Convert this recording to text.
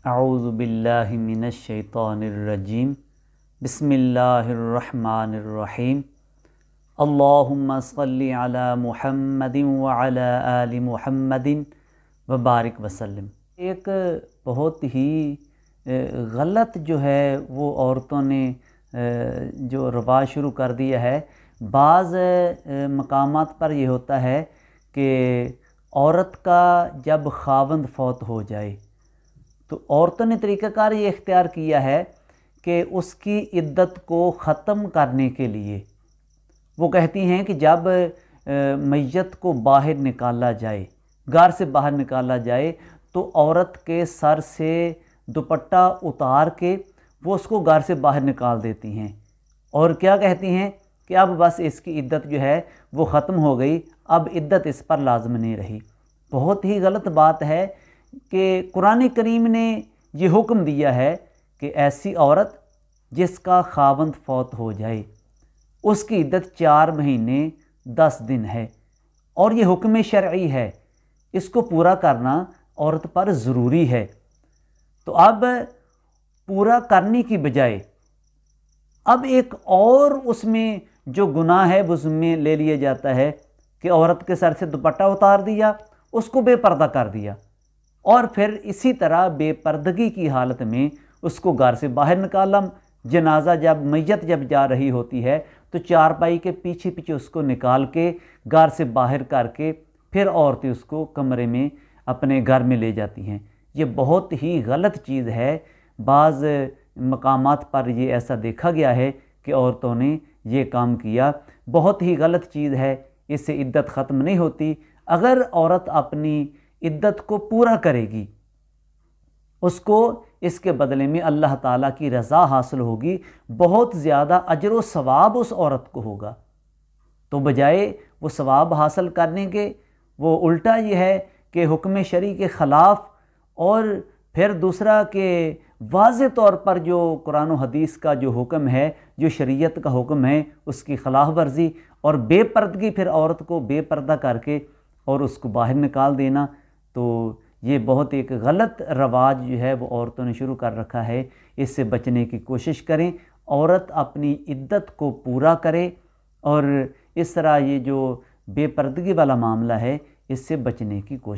اعوذ باللہ من الشیطان الرجیم بسم اللہ الرحمن الرحیم اللہم صلی علی محمد وعلی آل محمد وبارک وسلم۔ ایک بہت ہی غلط جو ہے وہ عورتوں نے جو رواج شروع کر دیا ہے، بعض مقامات پر یہ ہوتا ہے کہ عورت کا جب خاوند فوت ہو جائے تو عورتوں نے طریقہ کار یہ اختیار کیا ہے کہ اس کی عدت کو ختم کرنے کے لیے وہ کہتی ہیں کہ جب میت کو باہر نکالا جائے، گھر سے باہر نکالا جائے، تو عورت کے سر سے دوپٹہ اتار کے وہ اس کو گھر سے باہر نکال دیتی ہیں، اور کیا کہتی ہیں کہ اب بس اس کی عدت جو ہے وہ ختم ہو گئی، اب عدت اس پر لازم نہیں رہی۔ بہت ہی غلط بات ہے کہ قرآن کریم نے یہ حکم دیا ہے کہ ایسی عورت جس کا خاوند فوت ہو جائے اس کی عدت 4 مہینے 10 دن ہے، اور یہ حکم شرعی ہے، اس کو پورا کرنا عورت پر ضروری ہے۔ تو اب پورا کرنے کی بجائے اب ایک اور اس میں جو گناہ ہے وہ ذمہ لے لیا جاتا ہے کہ عورت کے سر سے دوپٹہ اتار دیا، اس کو بے پردہ کر دیا، اور پھر اسی طرح بے پردگی کی حالت میں اس کو گھر سے باہر نکالا۔ جنازہ میت جب جا رہی ہوتی ہے تو چارپائی کے پیچھے پیچھے اس کو نکال کے گھر سے باہر کر کے پھر عورتیں اس کو کمرے میں اپنے گھر میں لے جاتی ہیں۔ یہ بہت ہی غلط چیز ہے۔ بعض مقامات پر یہ ایسا دیکھا گیا ہے کہ عورتوں نے یہ کام کیا، بہت ہی غلط چیز ہے، اس سے عدت ختم نہیں ہوتی۔ اگر عورت اپنی عدت کو پورا کرے گی، اس کو اس کے بدلے میں اللہ تعالیٰ کی رضا حاصل ہوگی، بہت زیادہ اجر و ثواب اس عورت کو ہوگا۔ تو بجائے وہ ثواب حاصل کرنے کے وہ الٹا یہ ہے کہ حکم شرعی کے خلاف، اور پھر دوسرا کہ واضح طور پر جو قرآن و حدیث کا جو حکم ہے، جو شریعت کا حکم ہے، اس کی خلاف ورزی اور بے پردگی، پھر عورت کو بے پردہ کر کے اور اس کو باہر نکال دینا۔ تو یہ بہت ایک غلط رواج جو ہے وہ عورتوں نے شروع کر رکھا ہے، اس سے بچنے کی کوشش کریں، عورت اپنی عدت کو پورا کرے، اور اس طرح یہ جو بے پردگی والا معاملہ ہے اس سے بچنے کی کوشش